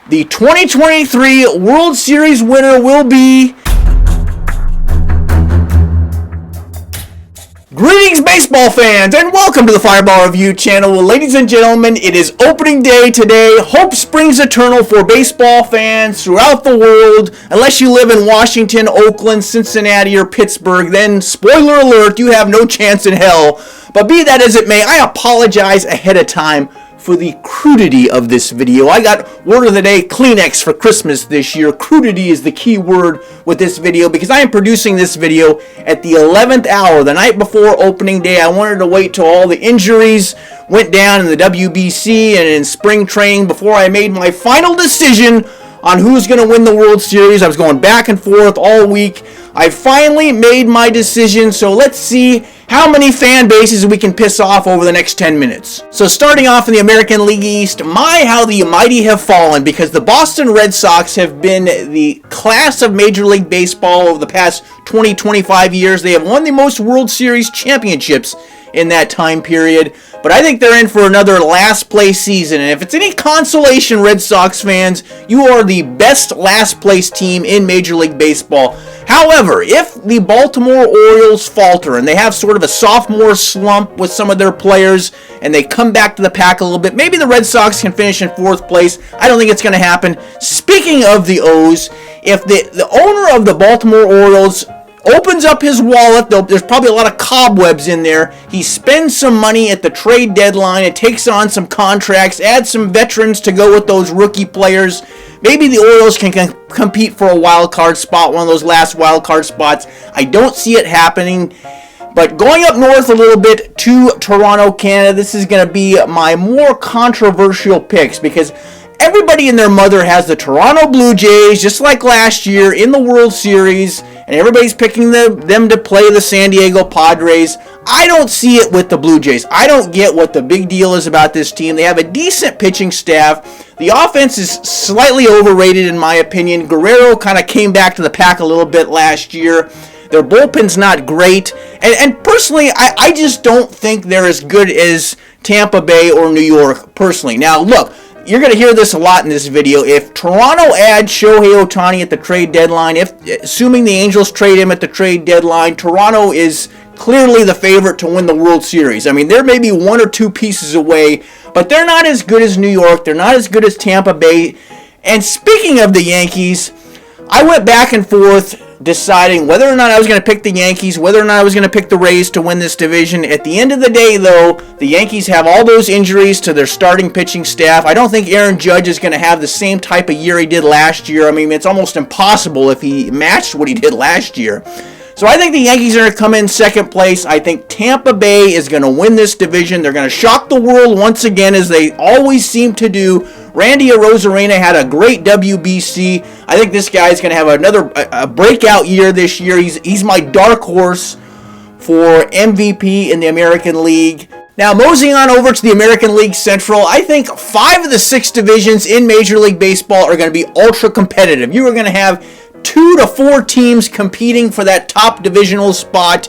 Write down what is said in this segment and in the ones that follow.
The 2023 World Series winner will be... Greetings, baseball fans, and welcome to the Fireball Review channel. Well, ladies and gentlemen, it is opening day today. Hope springs eternal for baseball fans throughout the world. Unless you live in Washington, Oakland, Cincinnati, or Pittsburgh, then spoiler alert, you have no chance in hell. But be that as it may, I apologize ahead of time for the crudity of this video. I got word of the day, Kleenex for Christmas this year. Crudity is the key word with this video because I am producing this video at the 11th hour, the night before opening day. I wanted to wait till all the injuries went down in the WBC and in spring training before I made my final decision on who's going to win the World Series. I was going back and forth all week. I finally made my decision, so let's see how many fan bases we can piss off over the next 10 minutes. So starting off in the American League East, how the mighty have fallen, because the Boston Red Sox have been the class of Major League Baseball over the past 20-25 years. They have won the most World Series championships in that time period, but I think they're in for another last place season, and if it's any consolation, Red Sox fans, you are the best last place team in Major League Baseball. However, if the Baltimore Orioles falter and they have sort of a sophomore slump with some of their players and they come back to the pack a little bit, maybe the Red Sox can finish in 4th place. I don't think it's going to happen. Speaking of the O's, if the owner of the Baltimore Orioles opens up his wallet, there's probably a lot of cobwebs in there. He spends some money at the trade deadline and takes on some contracts, adds some veterans to go with those rookie players. Maybe the Orioles can compete for a wild card spot, one of those last wild card spots. I don't see it happening. But going up north a little bit to Toronto, Canada, this is going to be my more controversial picks because everybody and their mother has the Toronto Blue Jays, just like last year in the World Series, and everybody's picking them to play the San Diego Padres. I don't see it with the Blue Jays. I don't get what the big deal is about this team. They have a decent pitching staff. The offense is slightly overrated in my opinion. Guerrero kind of came back to the pack a little bit last year. Their bullpen's not great. And personally, I just don't think they're as good as Tampa Bay or New York, personally. Now, look, you're going to hear this a lot in this video. If Toronto adds Shohei Ohtani at the trade deadline, assuming the Angels trade him at the trade deadline, Toronto is clearly the favorite to win the World Series. I mean, they're maybe 1 or 2 pieces away, but they're not as good as New York. They're not as good as Tampa Bay. And speaking of the Yankees, I went back and forth deciding whether or not I was going to pick the Yankees, whether or not I was going to pick the Rays to win this division. At the end of the day, though, the Yankees have all those injuries to their starting pitching staff. I don't think Aaron Judge is going to have the same type of year he did last year. I mean, it's almost impossible if he matched what he did last year. So I think the Yankees are going to come in 2nd place. I think Tampa Bay is going to win this division. They're going to shock the world once again, as they always seem to do. Randy Arozarena had a great WBC. I think this guy is going to have another breakout year this year. He's my dark horse for MVP in the American League. Now, moseying on over to the American League Central, I think 5 of the 6 divisions in Major League Baseball are going to be ultra competitive. You are going to have 2 to 4 teams competing for that top divisional spot.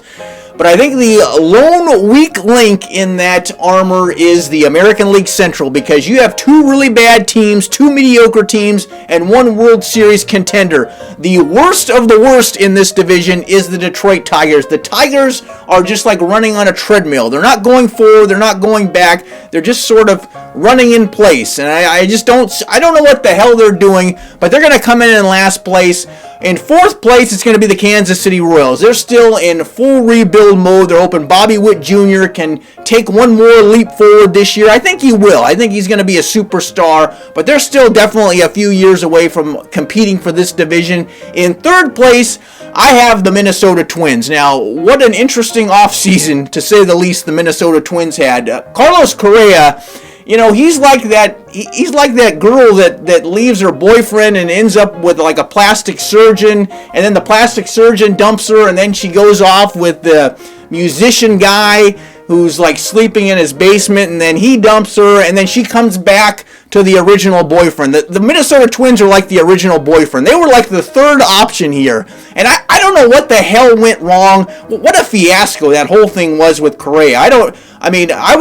But I think the lone weak link in that armor is the American League Central, because you have 2 really bad teams, 2 mediocre teams, and 1 World Series contender. The worst of the worst in this division is the Detroit Tigers. The Tigers are just like running on a treadmill. They're not going forward, they're not going back, they're just sort of running in place. And I don't know what the hell they're doing, but they're going to come in last place. In 4th place, it's going to be the Kansas City Royals. They're still in full rebuild mode. They're hoping Bobby Witt Jr. can take one more leap forward this year. I think he will. I think he's going to be a superstar, but they're still definitely a few years away from competing for this division. In 3rd place, I have the Minnesota Twins. Now, what an interesting offseason, to say the least, the Minnesota Twins had. Carlos Correa, you know, he's like that girl that leaves her boyfriend and ends up with like a plastic surgeon, and then the plastic surgeon dumps her, and then she goes off with the musician guy who's like sleeping in his basement, and then he dumps her, and then she comes back to the original boyfriend. The Minnesota Twins are like the original boyfriend. They were like the third option here. And I don't know what the hell went wrong. What a fiasco that whole thing was with Correa. I would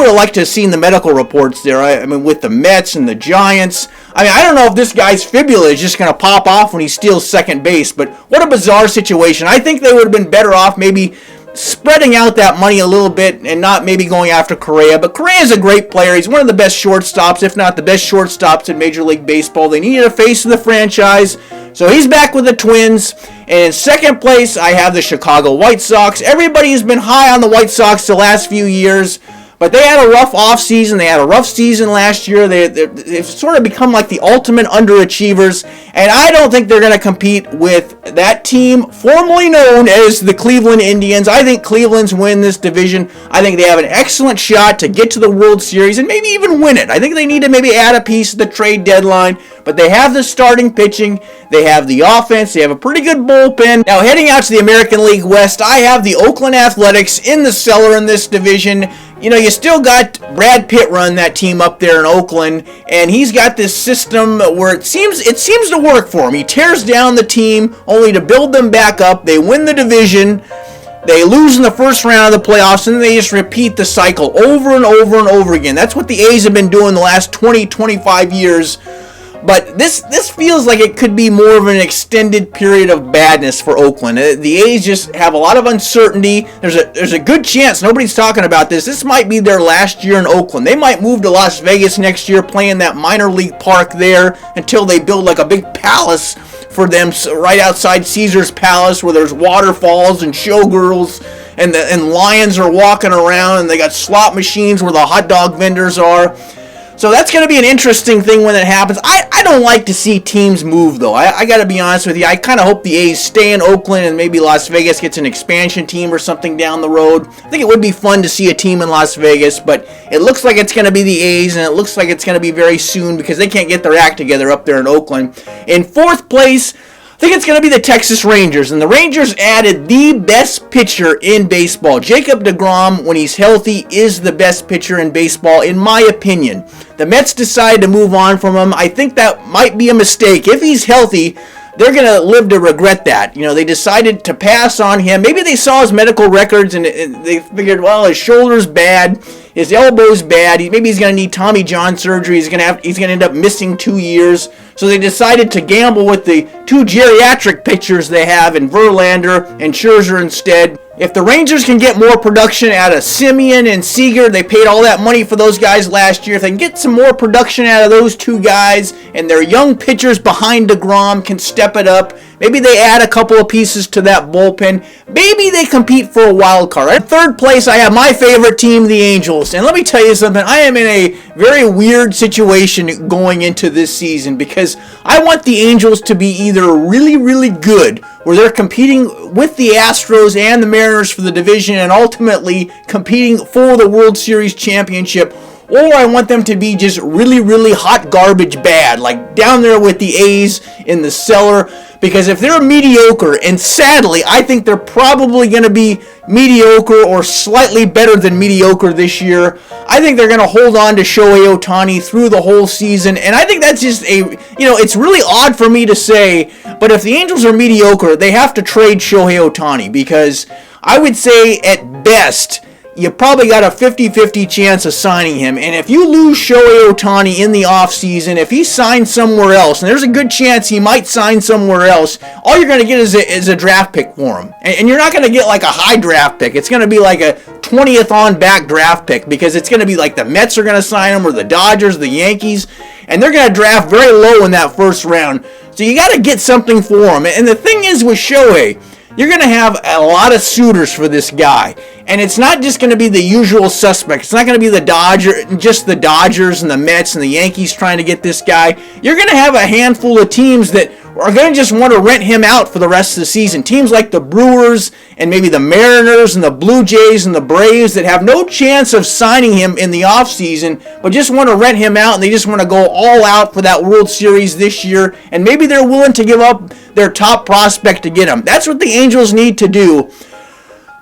have liked to have seen the medical reports there. I mean, with the Mets and the Giants. I mean, I don't know if this guy's fibula is just going to pop off when he steals second base, but what a bizarre situation. I think they would have been better off maybe spreading out that money a little bit and not maybe going after Correa. But Correa is a great player. He's one of the best shortstops, if not the best shortstops in Major League Baseball. They needed a face of the franchise, so he's back with the Twins. And in second place, I have the Chicago White Sox. Everybody has been high on the White Sox the last few years, but they had a rough offseason. They had a rough season last year. They've sort of become like the ultimate underachievers, and I don't think they're going to compete with that team formerly known as the Cleveland Indians. I think Cleveland's win this division. I think they have an excellent shot to get to the World Series and maybe even win it. I think they need to maybe add a piece at the trade deadline, but they have the starting pitching. They have the offense. They have a pretty good bullpen. Now, heading out to the American League West, I have the Oakland Athletics in the cellar in this division. You know, you still got Brad Pitt run that team up there in Oakland, and he's got this system where it seems to work for him. He tears down the team only to build them back up. They win the division. They lose in the first round of the playoffs, and then they just repeat the cycle over and over and over again. That's what the A's have been doing the last 20, 25 years. But this feels like it could be more of an extended period of badness for Oakland. The A's just have a lot of uncertainty. There's a good chance, nobody's talking about this, this might be their last year in Oakland. They might move to Las Vegas next year, play in that minor league park there until they build like a big palace for them right outside Caesar's Palace where there's waterfalls and showgirls and lions are walking around, and they got slot machines where the hot dog vendors are. So that's going to be an interesting thing when it happens. I don't like to see teams move, though. I got to be honest with you. I kind of hope the A's stay in Oakland and maybe Las Vegas gets an expansion team or something down the road. I think it would be fun to see a team in Las Vegas, but it looks like it's going to be the A's, and it looks like it's going to be very soon because they can't get their act together up there in Oakland. In fourth place, I think it's going to be the Texas Rangers, and the Rangers added the best pitcher in baseball. Jacob deGrom, when he's healthy, is the best pitcher in baseball, in my opinion. The Mets decided to move on from him. I think that might be a mistake. If he's healthy, they're going to live to regret that. You know, they decided to pass on him. Maybe they saw his medical records and they figured, well, his shoulder's bad, his elbow's bad. Maybe he's going to need Tommy John surgery. He's going to end up missing 2 years. So they decided to gamble with the two geriatric pitchers they have in Verlander and Scherzer instead. If the Rangers can get more production out of Semien and Seager, they paid all that money for those guys last year. If they can get some more production out of those two guys and their young pitchers behind DeGrom can step it up, maybe they add a couple of pieces to that bullpen, maybe they compete for a wild card. In third place, I have my favorite team, the Angels. And let me tell you something, I am in a very weird situation going into this season because I want the Angels to be either really, really good, where they're competing with the Astros and the Mariners for the division and ultimately competing for the World Series championship, or I want them to be just really, really hot garbage bad, like down there with the A's in the cellar. Because if they're mediocre, and sadly, I think they're probably going to be mediocre or slightly better than mediocre this year, I think they're going to hold on to Shohei Ohtani through the whole season. And I think that's just it's really odd for me to say, but if the Angels are mediocre, they have to trade Shohei Ohtani. Because I would say at best, you probably got a 50-50 chance of signing him. And if you lose Shohei Ohtani in the offseason, if he signs somewhere else, and there's a good chance he might sign somewhere else, all you're going to get is a draft pick for him. And you're not going to get like a high draft pick. It's going to be like a 20th on back draft pick because it's going to be like the Mets are going to sign him or the Dodgers, the Yankees, and they're going to draft very low in that first round. So you got to get something for him. And the thing is with Shohei, you're going to have a lot of suitors for this guy. And it's not just going to be the usual suspects. It's not going to be the Dodgers and the Mets and the Yankees trying to get this guy. You're going to have a handful of teams that are going to just want to rent him out for the rest of the season. Teams like the Brewers and maybe the Mariners and the Blue Jays and the Braves that have no chance of signing him in the offseason, but just want to rent him out, and they just want to go all out for that World Series this year, and maybe they're willing to give up their top prospect to get him. That's what the Angels need to do.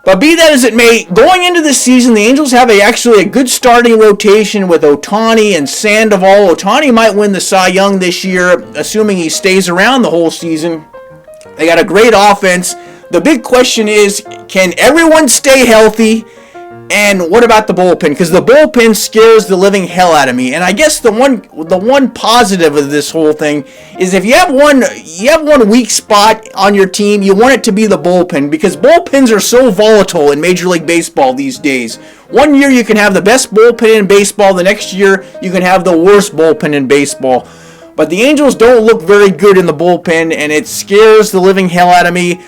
But be that as it may, going into this season, the Angels have actually a good starting rotation with Ohtani and Sandoval. Ohtani might win the Cy Young this year, assuming he stays around the whole season. They got a great offense. The big question is, can everyone stay healthy? And what about the bullpen? Because the bullpen scares the living hell out of me. And I guess the one positive of this whole thing is if you have one weak spot on your team, you want it to be the bullpen, because bullpens are so volatile in Major League Baseball these days. One year you can have the best bullpen in baseball, the next year you can have the worst bullpen in baseball. But the Angels don't look very good in the bullpen, and it scares the living hell out of me.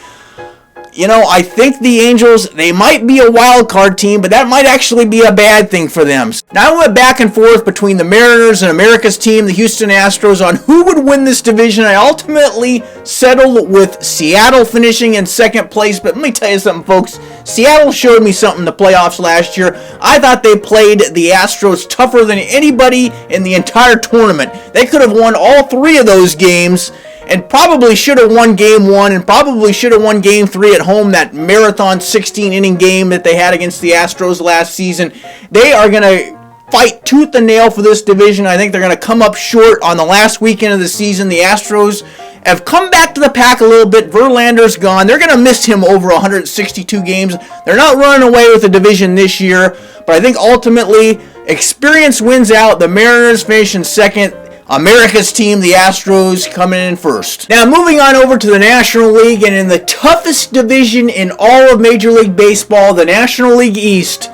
You know, I think the Angels, they might be a wild card team, but that might actually be a bad thing for them. Now I went back and forth between the Mariners and America's team, the Houston Astros, on who would win this division. I ultimately settled with Seattle finishing in second place, but let me tell you something, folks. Seattle showed me something in the playoffs last year. I thought they played the Astros tougher than anybody in the entire tournament. They could have won all three of those games, and probably should have won Game 1 and probably should have won Game 3 at home, that marathon 16-inning game that they had against the Astros last season. They are going to fight tooth and nail for this division. I think they're going to come up short on the last weekend of the season. The Astros have come back to the pack a little bit. Verlander's gone. They're going to miss him over 162 games. They're not running away with the division this year, but I think ultimately experience wins out. The Mariners finish in second. America's team, the Astros, coming in first. Now, moving on over to the National League, and in the toughest division in all of Major League Baseball, the National League East.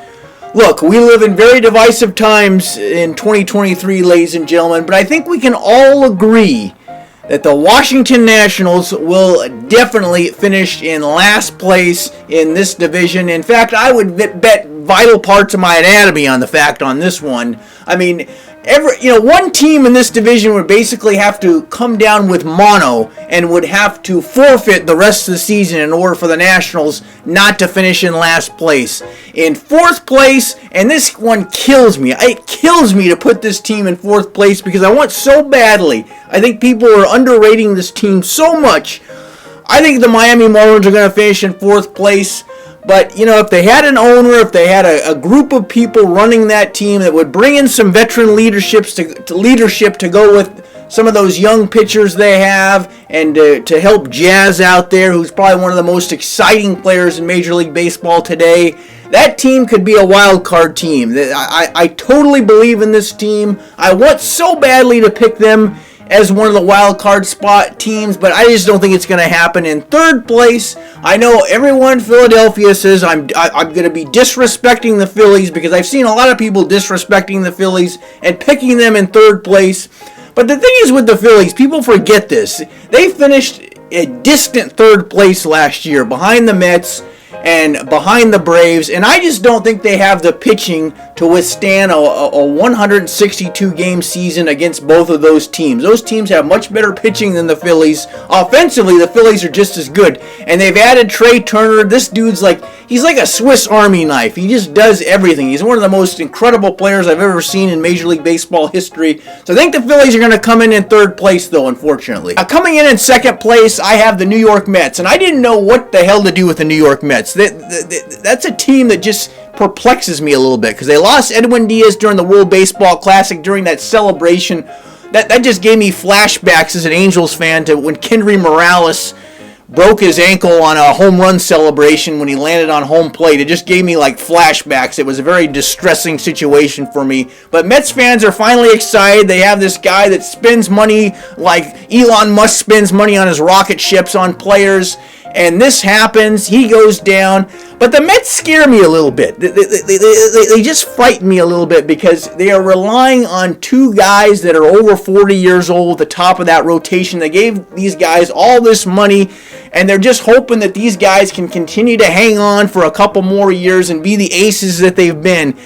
Look, we live in very divisive times in 2023, ladies and gentlemen, but I think we can all agree that the Washington Nationals will definitely finish in last place in this division. In fact, I would bet vital parts of my anatomy on the fact on this one. I mean, one team in this division would basically have to come down with mono and would have to forfeit the rest of the season in order for the Nationals not to finish in last place. In fourth place, and this one kills me. It kills me to put this team in fourth place because I want so badly. I think people are underrating this team so much. I think the Miami Marlins are going to finish in fourth place. But, you know, if they had an owner, if they had a group of people running that team that would bring in some veteran leadership to go with some of those young pitchers they have, and to help Jazz out there, who's probably one of the most exciting players in Major League Baseball today, that team could be a wild card team. I totally believe in this team. I want so badly to pick them as one of the wild card spot teams, but I just don't think it's going to happen. In third place, I know everyone in Philadelphia says I'm going to be disrespecting the Phillies, because I've seen a lot of people disrespecting the Phillies and picking them in third place. But the thing is with the Phillies, people forget this. They finished a distant third place last year behind the Mets and behind the Braves, and I just don't think they have the pitching to withstand a 162-game season against both of those teams. Those teams have much better pitching than the Phillies. Offensively, the Phillies are just as good, and they've added Trey Turner. This dude's he's like a Swiss Army knife. He just does everything. He's one of the most incredible players I've ever seen in Major League Baseball history. So I think the Phillies are going to come in third place, though, unfortunately. Coming in second place, I have the New York Mets, and I didn't know what the hell to do with the New York Mets. That's a team that just perplexes me a little bit, because they lost Edwin Diaz during the World Baseball Classic during that celebration. That just gave me flashbacks as an Angels fan to when Kendry Morales broke his ankle on a home run celebration when he landed on home plate. It just gave me flashbacks. It was a very distressing situation for me. But Mets fans are finally excited. They have this guy that spends money like Elon Musk spends money on his rocket ships on players. And this happens. He goes down. But the Mets scare me a little bit. They just frighten me a little bit, because they are relying on two guys that are over 40 years old at the top of that rotation. They gave these guys all this money, and they're just hoping that these guys can continue to hang on for a couple more years and be the aces that they've been.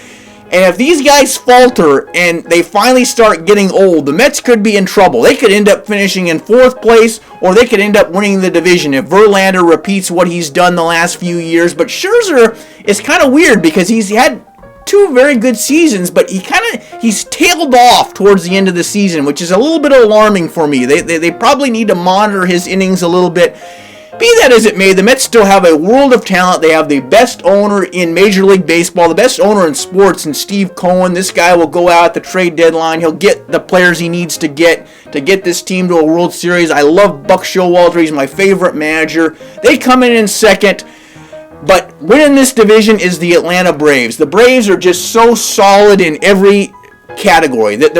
And if these guys falter and they finally start getting old, the Mets could be in trouble. They could end up finishing in fourth place, or they could end up winning the division if Verlander repeats what he's done the last few years. But Scherzer is kind of weird, because he's had two very good seasons, but he's tailed off towards the end of the season, which is a little bit alarming for me. They probably need to monitor his innings a little bit. Be that as it may, the Mets still have a world of talent. They have the best owner in Major League Baseball, the best owner in sports, in Steve Cohen. This guy will go out at the trade deadline. He'll get the players he needs to get this team to a World Series. I love Buck Showalter. He's my favorite manager. They come in second. But winning this division is the Atlanta Braves. The Braves are just so solid in every category that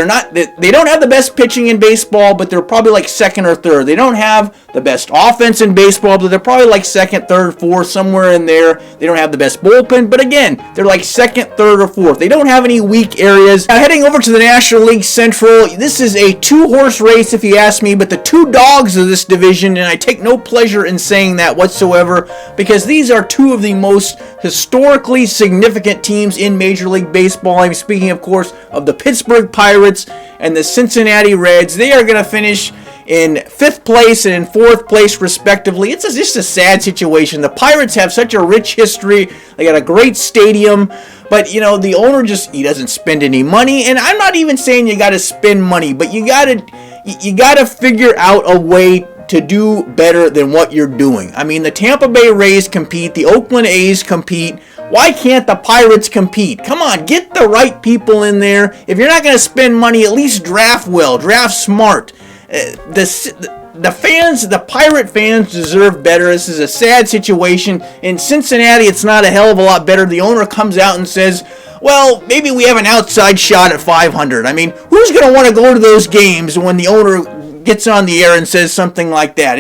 they don't have the best pitching in baseball, but they're probably like second or third. They don't have the best offense in baseball, but they're probably like second, third, fourth, somewhere in there. They don't have the best bullpen, but again, they're like second, third, or fourth. They don't have any weak areas. Now, heading over to the National League Central, this is a two-horse race if you ask me, but the two dogs of this division, and I take no pleasure in saying that whatsoever, because these are two of the most historically significant teams in Major League Baseball. I'm speaking, of course, of the Pittsburgh Pirates and the Cincinnati Reds. They are going to finish in 5th place and in 4th place, respectively. It's just a sad situation. The Pirates have such a rich history. They got a great stadium. But, the owner he doesn't spend any money. And I'm not even saying you got to spend money, but you got to figure out a way to do better than what you're doing. I mean, the Tampa Bay Rays compete. The Oakland A's compete. Why can't the Pirates compete? Come on, get the right people in there. If you're not going to spend money, at least draft well, draft smart. The fans, the Pirate fans deserve better. This is a sad situation. In Cincinnati, it's not a hell of a lot better. The owner comes out and says, well, maybe we have an outside shot at 500. I mean, who's going to want to go to those games when the owner gets on the air and says something like that?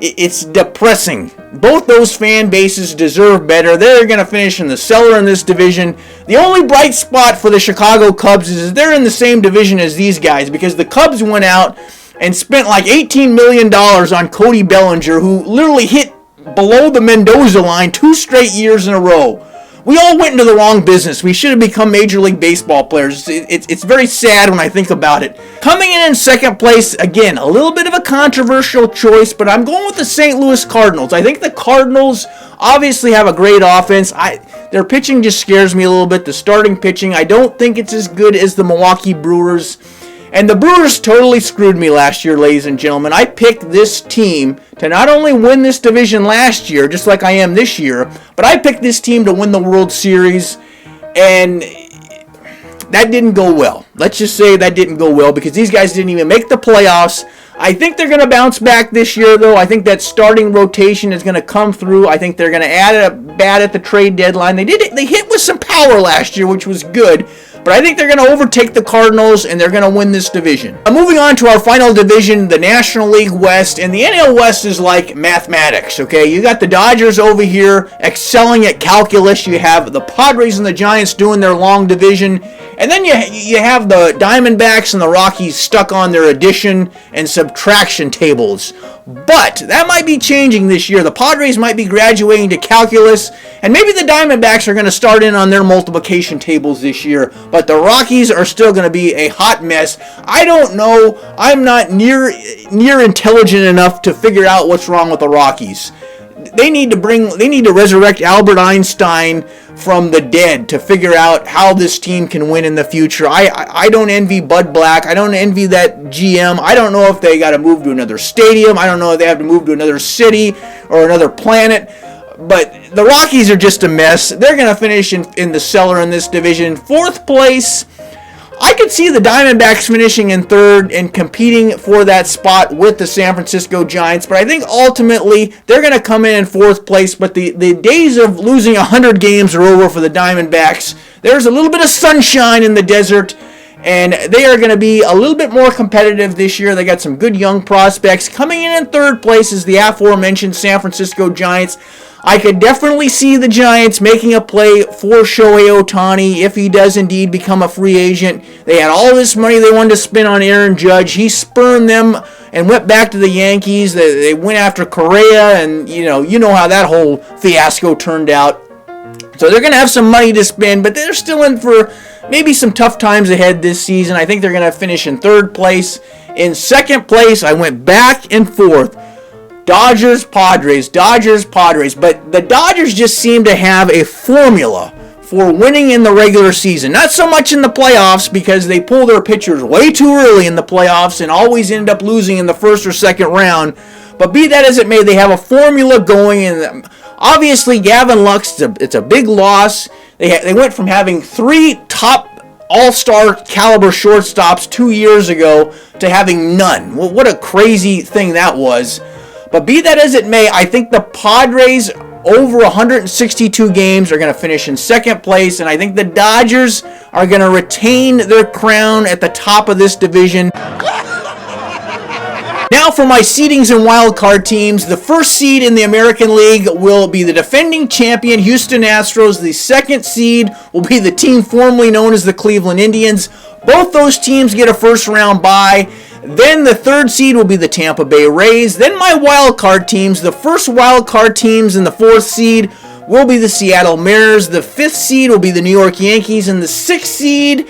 It's depressing. Both those fan bases deserve better. They're going to finish in the cellar in this division. The only bright spot for the Chicago Cubs is they're in the same division as these guys, because the Cubs went out and spent like $18 million on Cody Bellinger, who literally hit below the Mendoza line 2 straight years in a row. We all went into the wrong business. We should have become Major League Baseball players. It's very sad when I think about it. Coming in second place, again, a little bit of a controversial choice, but I'm going with the St. Louis Cardinals. I think the Cardinals obviously have a great offense. Their pitching just scares me a little bit. The starting pitching, I don't think it's as good as the Milwaukee Brewers. And the Brewers totally screwed me last year, ladies and gentlemen. I picked this team to not only win this division last year, just like I am this year, but I picked this team to win the World Series, and that didn't go well. Let's just say that didn't go well, because these guys didn't even make the playoffs. I think they're going to bounce back this year, though. I think that starting rotation is going to come through. I think they're going to add a bat at the trade deadline. They hit with some power last year, which was good. But I think they're going to overtake the Cardinals, and they're going to win this division. Moving on to our final division, the National League West. And the NL West is like mathematics, okay? You got the Dodgers over here excelling at calculus. You have the Padres and the Giants doing their long division. And then you have the Diamondbacks and the Rockies stuck on their addition and subtraction tables. But that might be changing this year. The Padres might be graduating to calculus, and maybe the Diamondbacks are going to start in on their multiplication tables this year. But the Rockies are still going to be a hot mess. I don't know. I'm not near intelligent enough to figure out what's wrong with the Rockies. They need to resurrect Albert Einstein from the dead to figure out how this team can win in the future. I don't envy Bud Black. I don't envy that GM. I don't know if they got to move to another stadium. I don't know if they have to move to another city or another planet. But the Rockies are just a mess. They're going to finish in the cellar in this division. 4th place, I could see the Diamondbacks finishing in 3rd and competing for that spot with the San Francisco Giants. But I think ultimately they're going to come in 4th place. But the days of losing 100 games are over for the Diamondbacks. There's a little bit of sunshine in the desert, and they are going to be a little bit more competitive this year. They got some good young prospects. Coming in 3rd place is the aforementioned San Francisco Giants. I could definitely see the Giants making a play for Shohei Ohtani if he does indeed become a free agent. They had all this money they wanted to spend on Aaron Judge. He spurned them and went back to the Yankees. They went after Correa, and you know how that whole fiasco turned out. So they're going to have some money to spend, but they're still in for maybe some tough times ahead this season. I think they're going to finish in 3rd place. In 2nd place, I went back and forth. Dodgers, Padres. But the Dodgers just seem to have a formula for winning in the regular season. Not so much in the playoffs, because they pull their pitchers way too early in the playoffs and always end up losing in the 1st or 2nd round. But be that as it may, they have a formula going, and obviously Gavin Lux, it's a big loss. They went from having 3 top all-star caliber shortstops 2 years ago to having none. Well, what a crazy thing that was. But be that as it may, I think the Padres, over 162 games, are going to finish in second place, and I think the Dodgers are going to retain their crown at the top of this division. Now for my seedings and wildcard teams. The first seed in the American League will be the defending champion Houston Astros. The second seed will be the team formerly known as the Cleveland Indians. Both those teams get a first round bye. Then the third seed will be the Tampa Bay Rays. Then my wildcard teams. The first wildcard teams in the fourth seed will be the Seattle Mariners. The fifth seed will be the New York Yankees. And the sixth seed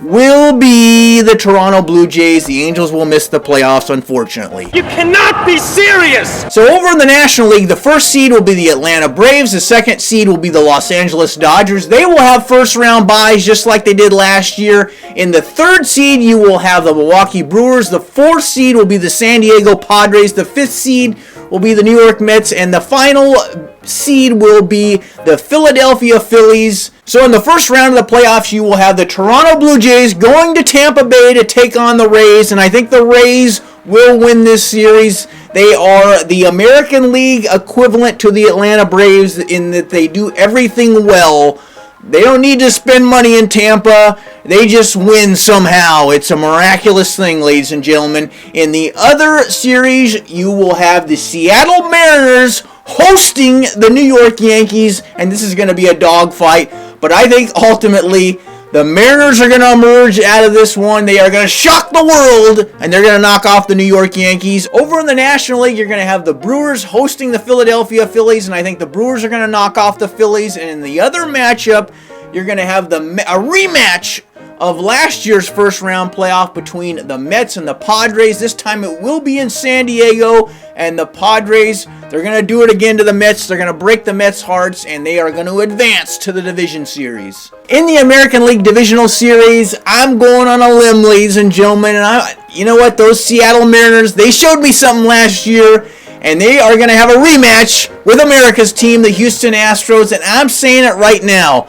will be the Toronto Blue Jays. The Angels will miss the playoffs, unfortunately. You cannot be serious! So over in the National League, the first seed will be the Atlanta Braves. The second seed will be the Los Angeles Dodgers. They will have first round byes just like they did last year. In the third seed, you will have the Milwaukee Brewers. The fourth seed will be the San Diego Padres. The fifth seed will be the New York Mets. And the final seed will be the Philadelphia Phillies. So in the first round of the playoffs, you will have the Toronto Blue Jays going to Tampa Bay to take on the Rays, and I think the Rays will win this series. They are the American League equivalent to the Atlanta Braves in that they do everything well. They don't need to spend money in Tampa. They just win somehow. It's a miraculous thing, ladies and gentlemen. In the other series, you will have the Seattle Mariners hosting the New York Yankees, and this is going to be a dogfight. But I think ultimately the Mariners are going to emerge out of this one. They are going to shock the world, and they're going to knock off the New York Yankees. Over in the National League, you're going to have the Brewers hosting the Philadelphia Phillies, and I think the Brewers are going to knock off the Phillies. And in the other matchup, you're going to have a rematch of last year's first round playoff between the Mets and the Padres. This time it will be in San Diego, and the Padres, they're going to do it again to the Mets. They're going to break the Mets' hearts, and they are going to advance to the division series. In the American League Divisional Series, I'm going on a limb, ladies and gentlemen, and you know what? Those Seattle Mariners, they showed me something last year, and they are going to have a rematch with America's team, the Houston Astros, and I'm saying it right now.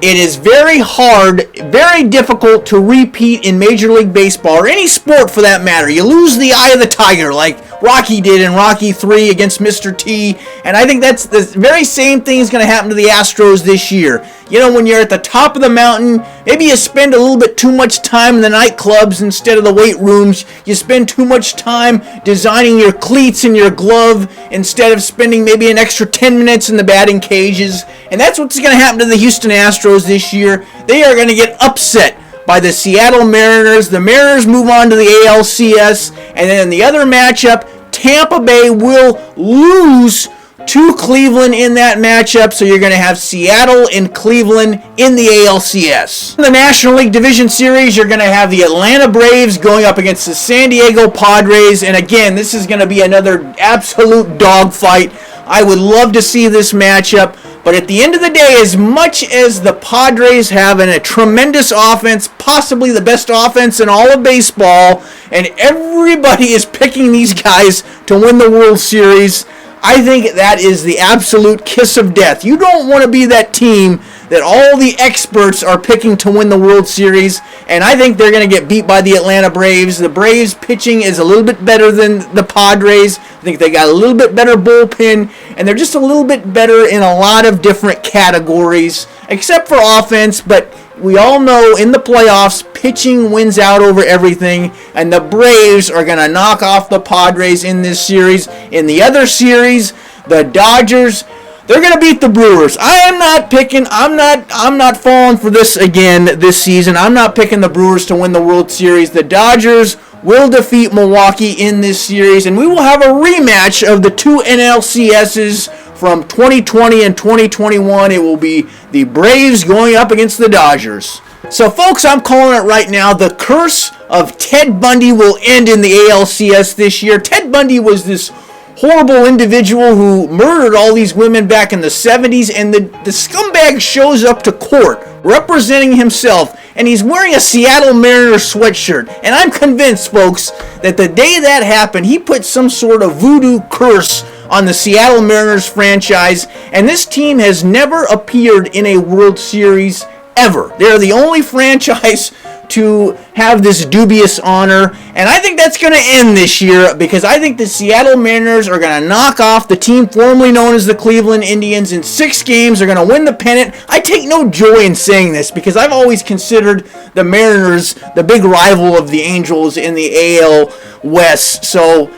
It is very hard, very difficult to repeat in Major League Baseball, or any sport for that matter. You lose the eye of the tiger like Rocky did in Rocky 3 against Mr. T, and I think that's the very same thing is going to happen to the Astros this year. You know, when you're at the top of the mountain, maybe you spend a little bit too much time in the nightclubs instead of the weight rooms. You spend too much time designing your cleats and your glove instead of spending maybe an extra 10 minutes in the batting cages. And that's what's going to happen to the Houston Astros this year. They are going to get upset by the Seattle Mariners. The Mariners move on to the ALCS. And then in the other matchup, Tampa Bay will lose to Cleveland in that matchup, so you're going to have Seattle and Cleveland in the ALCS. In the National League Division Series, you're going to have the Atlanta Braves going up against the San Diego Padres, and again, this is going to be another absolute dogfight. I would love to see this matchup, but at the end of the day, as much as the Padres have a tremendous offense, possibly the best offense in all of baseball, and everybody is picking these guys to win the World Series, I think that is the absolute kiss of death. You don't want to be that team that all the experts are picking to win the World Series, and I think they're going to get beat by the Atlanta Braves. The Braves pitching is a little bit better than the Padres. I think they got a little bit better bullpen, and they're just a little bit better in a lot of different categories, except for offense, but we all know in the playoffs, pitching wins out over everything, and the Braves are going to knock off the Padres in this series. In the other series, the Dodgers, they're going to beat the Brewers. I'm not falling for this again this season. I'm not picking the Brewers to win the World Series. The Dodgers will defeat Milwaukee in this series, and we will have a rematch of the two NLCSs from 2020 and 2021. It will be the Braves going up against the Dodgers. So folks, I'm calling it right now. The curse of Ted Bundy will end in the ALCS this year. Ted Bundy was this horrible individual who murdered all these women back in the 70s, and the scumbag shows up to court representing himself, and he's wearing a Seattle Mariners sweatshirt. And I'm convinced, folks, that the day that happened, he put some sort of voodoo curse on the Seattle Mariners franchise, and this team has never appeared in a World Series ever. They're the only franchise to have this dubious honor, and I think that's going to end this year because I think the Seattle Mariners are going to knock off the team formerly known as the Cleveland Indians in 6 games. They're going to win the pennant. I take no joy in saying this because I've always considered the Mariners the big rival of the Angels in the AL West, so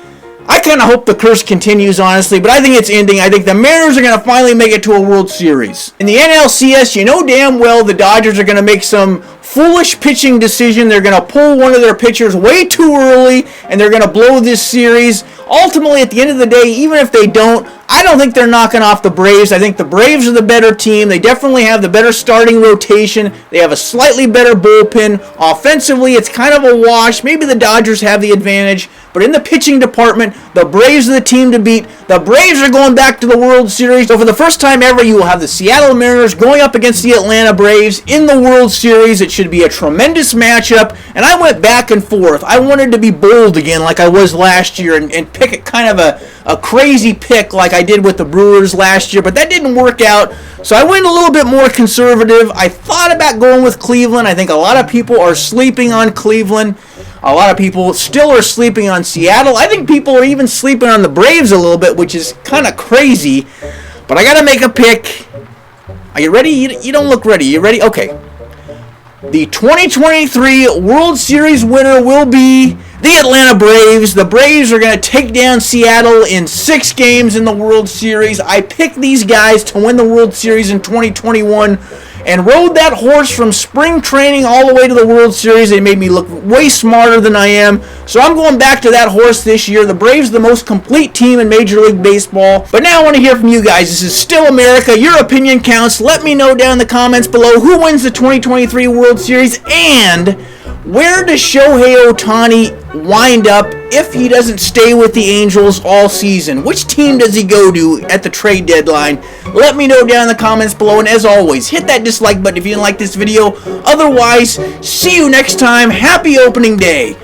I kind of hope the curse continues, honestly, but I think it's ending. I think the Mariners are going to finally make it to a World Series. In the NLCS, you know damn well the Dodgers are going to make some foolish pitching decision. They're going to pull one of their pitchers way too early, and they're going to blow this series. Ultimately, at the end of the day, even if they don't, I don't think they're knocking off the Braves. I think the Braves are the better team. They definitely have the better starting rotation. They have a slightly better bullpen. Offensively, it's kind of a wash. Maybe the Dodgers have the advantage. But in the pitching department, the Braves are the team to beat. The Braves are going back to the World Series. So for the first time ever, you will have the Seattle Mariners going up against the Atlanta Braves in the World Series. It should be a tremendous matchup. And I went back and forth. I wanted to be bold again like I was last year and pick kind of a crazy pick like I did with the Brewers last year. But that didn't work out. So I went a little bit more conservative. I thought about going with Cleveland. I think a lot of people are sleeping on Cleveland. A lot of people still are sleeping on Seattle. I think people are even sleeping on the Braves a little bit, which is kind of crazy. But I got to make a pick. Are you ready? You don't look ready. You ready? Okay. The 2023 World Series winner will be the Atlanta Braves. The Braves are going to take down Seattle in 6 games in the World Series. I picked these guys to win the World Series in 2021 and rode that horse from spring training all the way to the World Series. They made me look way smarter than I am. So I'm going back to that horse this year. The Braves are the most complete team in Major League Baseball. But now I want to hear from you guys. This is still America. Your opinion counts. Let me know down in the comments below who wins the 2023 World Series and where does Shohei Ohtani wind up if he doesn't stay with the Angels all season? Which team does he go to at the trade deadline? Let me know down in the comments below. And as always, hit that dislike button if you didn't like this video. Otherwise, see you next time. Happy opening day.